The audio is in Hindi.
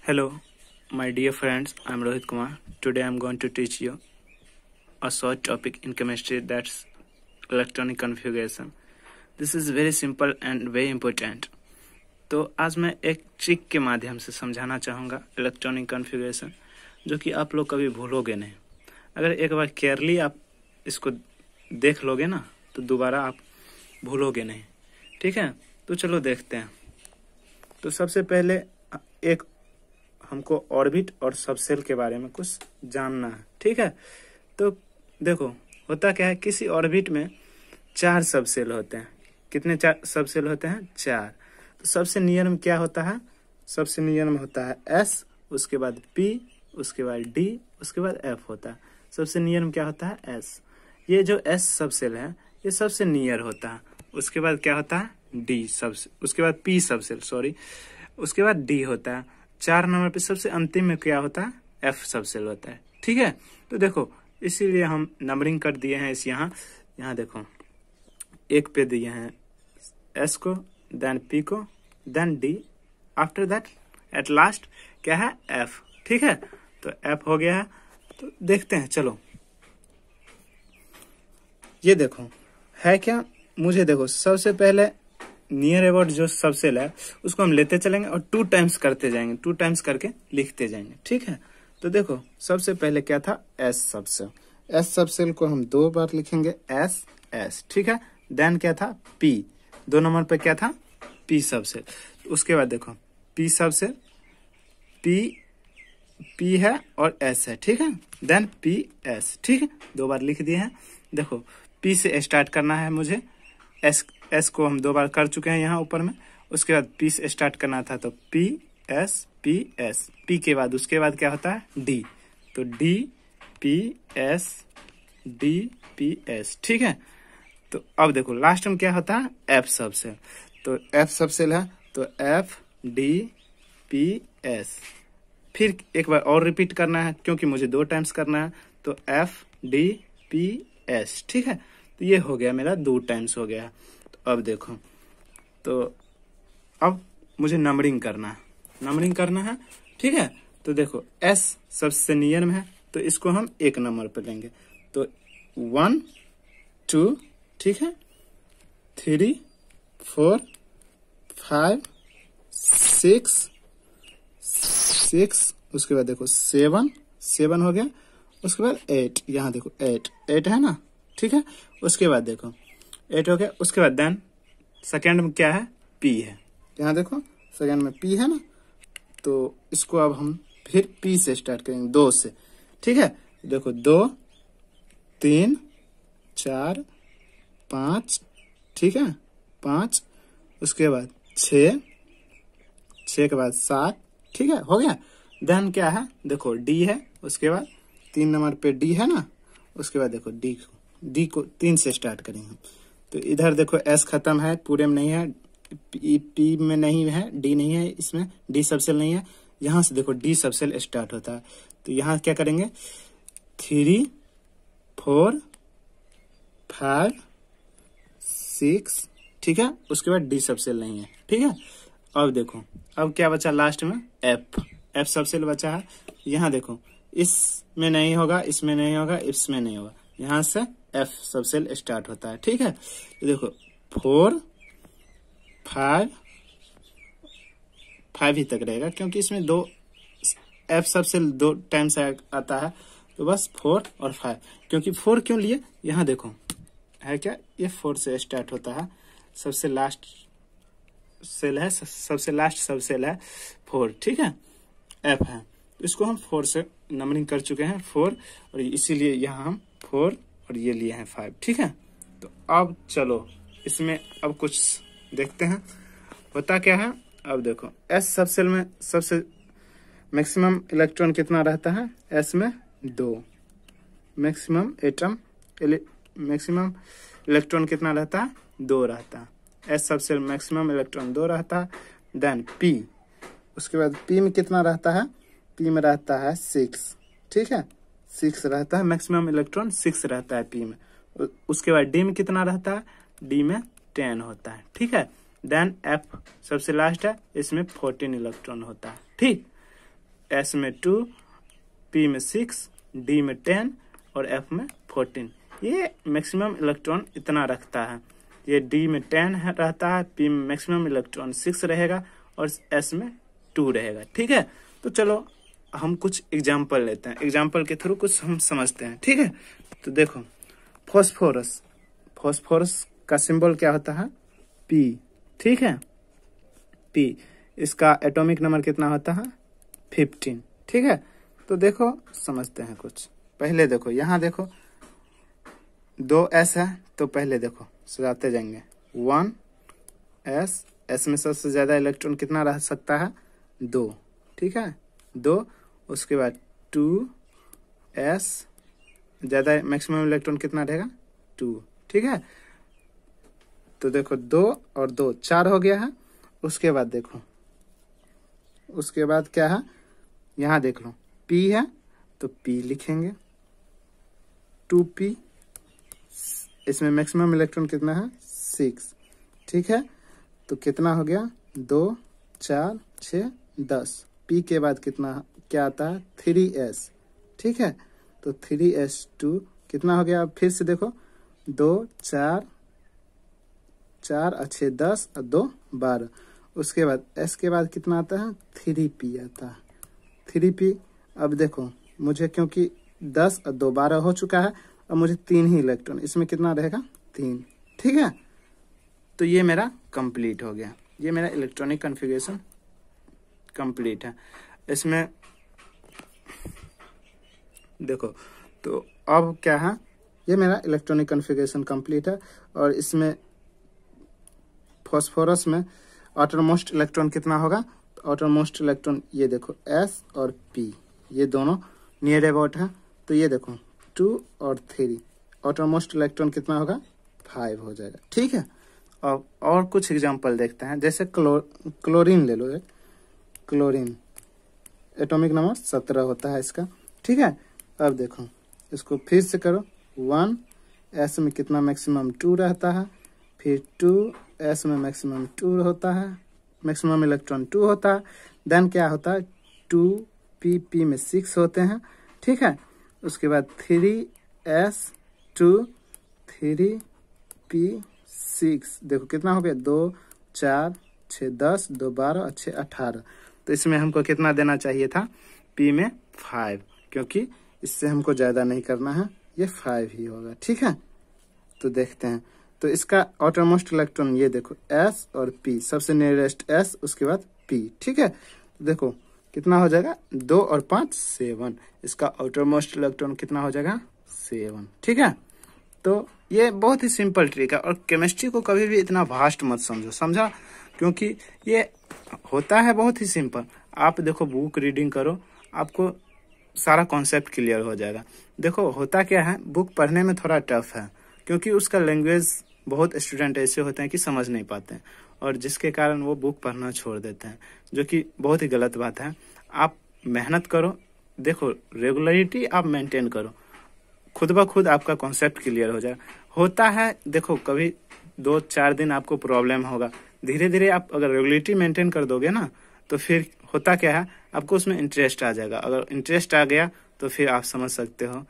Hello, my dear friends. I'm Rohit Kumar. Today I'm going to teach you a short topic in chemistry, that's electronic configuration. This is very simple and very important. तो आज मैं एक ट्रिक के माध्यम से समझाना चाहूँगा इलेक्ट्रॉनिक कॉन्फ़िगरेशन, जो कि आप लोग कभी भूलोगे नहीं। अगर एक बार केयरली आप इसको देख लोगे ना, तो दोबारा आप भूलोगे नहीं। ठीक है, तो चलो देखते हैं। तो सबसे पहले एक हमको ऑर्बिट और सबसेल के बारे में कुछ जानना है। ठीक है, तो देखो होता क्या है, किसी ऑर्बिट में 4 सबसेल होते हैं। कितने 4 सबसेल होते हैं? 4। तो सबसे नियर में क्या होता है? सबसे नियर में होता है एस, उसके बाद पी, उसके बाद डी, उसके बाद एफ होता है। सबसे नियर में क्या होता है? एस। ये जो एस सबसेल है ये सबसे नियर होता है। उसके बाद क्या होता है? डी सबसेल, उसके बाद पी सबसेल, सॉरी, उसके बाद डी होता है। 4 नंबर पे सबसे अंतिम में क्या होता है? एफ सबसेल होता है। ठीक है, तो देखो इसीलिए हम नंबरिंग कर दिए हैं इस यहाँ देखो 1 पे दिए हैं एस को, देन पी को, then D, after that at last क्या है? एफ। ठीक है, तो एफ हो गया है। तो देखते हैं, चलो ये देखो है क्या। मुझे देखो सबसे पहले नियर अबाउट जो सबसेल है उसको हम लेते चलेंगे और 2 टाइम्स करते जाएंगे, 2 टाइम्स करके लिखते जाएंगे। ठीक है, तो देखो सबसे पहले क्या था? S subshell. एस सबसेल को हम 2 बार लिखेंगे, एस एस। ठीक है, देन क्या था? पी। 2 नंबर पे क्या था? P subshell. उसके बाद देखो पी सबसेल, पी है और एस है। ठीक है, देन पी एस। ठीक है, 2 बार लिख दिए हैं। देखो पी से स्टार्ट करना है मुझे, एस को हम 2 बार कर चुके हैं यहाँ ऊपर में। उसके बाद पी से स्टार्ट करना था, तो पी एस, पी के बाद उसके बाद क्या होता है? डी। तो D P S, D P S. ठीक है, तो अब देखो लास्ट में क्या होता है? F subshell. तो एफ सबसेल है, तो एफ डी पी एस। फिर एक बार और रिपीट करना है क्योंकि मुझे 2 टाइम्स करना है, तो एफ डी पी एस। ठीक है, तो ये हो गया मेरा 2 टाइम्स हो गया। तो अब देखो, तो अब मुझे नंबरिंग करना है। ठीक है, तो देखो एस सबसे नियर में है, तो इसको हम 1 नंबर पे लेंगे। तो 1 2, ठीक है, 3 4 5 6, उसके बाद देखो 7 हो गया। उसके बाद 8, यहाँ देखो 8 है ना। ठीक है, उसके बाद देखो 8 हो गया। उसके बाद देन सेकेंड में क्या है? पी है। यहाँ देखो सेकेंड में पी है ना, तो इसको अब हम फिर पी से स्टार्ट करेंगे, 2 से। ठीक है, देखो 2 3 4 5, ठीक है, 5, उसके बाद 6 के बाद 7। ठीक है, हो गया। देन क्या है? देखो डी है, उसके बाद 3 नंबर पे डी है ना। उसके बाद देखो डी को 3 से स्टार्ट करेंगे। तो इधर देखो एस खत्म है, पूरे में नहीं है, पी में नहीं है, डी नहीं है, इसमें डी सबसेल नहीं है। यहाँ से देखो डी सबसेल स्टार्ट होता है, तो यहाँ क्या करेंगे? 3 4 5 6, ठीक है, उसके बाद डी सबसेल नहीं है। ठीक है, अब देखो अब क्या बचा लास्ट में? एफ सबसेल बचा है। यहाँ देखो इसमें नहीं होगा, इसमें नहीं होगा, इसमें नहीं होगा, यहाँ से एफ सबसेल स्टार्ट होता है। ठीक है, तो देखो 4 5 ही तक रहेगा क्योंकि इसमें 2 एफ सबसेल 2 टाइम्स आता है, तो बस 4 और 5। क्योंकि 4 क्यों लिए? यहाँ देखो है क्या, ये 4 से स्टार्ट होता है, सबसे लास्ट सेल है, सबसे लास्ट सबसेल है 4। ठीक है, एफ है, तो इसको हम 4 से नंबरिंग कर चुके हैं, 4, और इसीलिए यहाँ हम 4 और ये लिए हैं 5। ठीक है, तो अब चलो इसमें अब कुछ देखते हैं होता क्या है। अब देखो एस सबसेल में सबसे मैक्सिमम इलेक्ट्रॉन कितना रहता है? एस में 2। मैक्सिमम इलेक्ट्रॉन कितना रहता है? 2 रहता है। एस सबसेल मैक्सिमम इलेक्ट्रॉन 2 रहता है। देन पी, उसके बाद पी में कितना रहता है? पी में रहता है 6। ठीक है, 6 रहता है, मैक्सिमम इलेक्ट्रॉन 6 रहता है पी में। उसके बाद डी में कितना रहता है? डी में 10 होता है। ठीक है, देन एफ सबसे लास्ट है, इसमें 14 इलेक्ट्रॉन होता है। ठीक, S में 2, P में 6, D में 10 और F में 14। ये मैक्सिमम इलेक्ट्रॉन इतना रखता है। ये D में 10 रहता है, P में मैक्सिमम इलेक्ट्रॉन 6 रहेगा और S में 2 रहेगा। ठीक है, तो चलो हम कुछ एग्जाम्पल लेते हैं, एग्जाम्पल के थ्रू कुछ हम समझते हैं। ठीक है, तो देखो फॉस्फोरस, फॉस्फोरस का सिंबल क्या होता है? P। ठीक है, P, इसका एटॉमिक नंबर कितना होता है? 15। ठीक है, तो देखो समझते हैं कुछ। पहले देखो यहाँ देखो 2 S है, तो पहले देखो सजाते जाएंगे। 1 S, S में सबसे ज्यादा इलेक्ट्रॉन कितना रह सकता है? 2। ठीक है, 2। उसके बाद 2 S, ज्यादा मैक्सिमम इलेक्ट्रॉन कितना रहेगा? 2। ठीक है, तो देखो 2 और 2 4 हो गया है। उसके बाद देखो, उसके बाद क्या है? यहाँ देख लो P है, तो P लिखेंगे 2P, इसमें मैक्सिमम इलेक्ट्रॉन कितना है? 6। ठीक है, तो कितना हो गया? 2 4 6 10। P के बाद कितना क्या आता है? 3S। ठीक है, तो 3S2 कितना हो गया? फिर से देखो 2 4 4 और 6 10 और 2 12। उसके बाद S के बाद कितना आता है? 3P आता है, 3P। अब देखो मुझे क्योंकि 10 और 2 12 हो चुका है, अब मुझे 3 ही इलेक्ट्रॉन, इसमें कितना रहेगा? 3। ठीक है, तो ये मेरा कंप्लीट हो गया, ये मेरा इलेक्ट्रॉनिक कॉन्फ़िगरेशन कंप्लीट है। इसमें देखो, तो अब क्या है? ये मेरा इलेक्ट्रॉनिक कॉन्फ़िगरेशन कंप्लीट है। और इसमें फॉस्फोरस में आउटरमोस्ट इलेक्ट्रॉन कितना होगा? तो आउटरमोस्ट इलेक्ट्रॉन ये देखो S और P, ये दोनों नियर अबाउट है, तो ये देखो 2 और 3, आउटरमोस्ट इलेक्ट्रॉन कितना होगा? 5 हो जाएगा। ठीक है, अब और कुछ एग्जांपल देखते हैं। जैसे क्लोरीन ले लो, एक क्लोरीन एटॉमिक नंबर 17 होता है इसका। ठीक है, अब देखो इसको फिर से करो। 1 S में कितना? मैक्सिमम 2 रहता है, फिर 2 S में मैक्सिमम 2 होता है, मैक्सिमम इलेक्ट्रॉन 2 होता है। देन क्या होता है? 2P में 6 होते हैं। ठीक है, उसके बाद 3S2 3P6, देखो कितना हो गया? 2 4 6 10, 2 12 और 6 18। तो इसमें हमको कितना देना चाहिए था? P में 5, क्योंकि इससे हमको ज्यादा नहीं करना है, ये 5 ही होगा। ठीक है, तो देखते हैं। तो इसका आउटरमोस्ट इलेक्ट्रॉन ये देखो S और P, सबसे नियरेस्ट S, उसके बाद P। ठीक है, तो देखो कितना हो जाएगा? 2 और 5 7, इसका आउटरमोस्ट इलेक्ट्रॉन कितना हो जाएगा? 7। ठीक है, तो ये बहुत ही सिंपल ट्रिक है। और केमिस्ट्री को कभी भी इतना वास्ट मत समझो, समझा? क्योंकि ये होता है बहुत ही सिंपल। आप देखो बुक रीडिंग करो, आपको सारा कॉन्सेप्ट क्लियर हो जाएगा। देखो होता क्या है, बुक पढ़ने में थोड़ा टफ है, क्योंकि उसका लैंग्वेज बहुत स्टूडेंट ऐसे होते हैं कि समझ नहीं पाते हैं, और जिसके कारण वो बुक पढ़ना छोड़ देते हैं, जो कि बहुत ही गलत बात है। आप मेहनत करो, देखो रेगुलरिटी आप मेंटेन करो, खुद ब खुद आपका कॉन्सेप्ट क्लियर हो जाए। होता है देखो कभी 2-4 दिन आपको प्रॉब्लम होगा, धीरे धीरे आप अगर रेगुलरिटी मेंटेन कर दोगे ना, तो फिर होता क्या है, आपको उसमें इंटरेस्ट आ जाएगा। अगर इंटरेस्ट आ गया तो फिर आप समझ सकते हो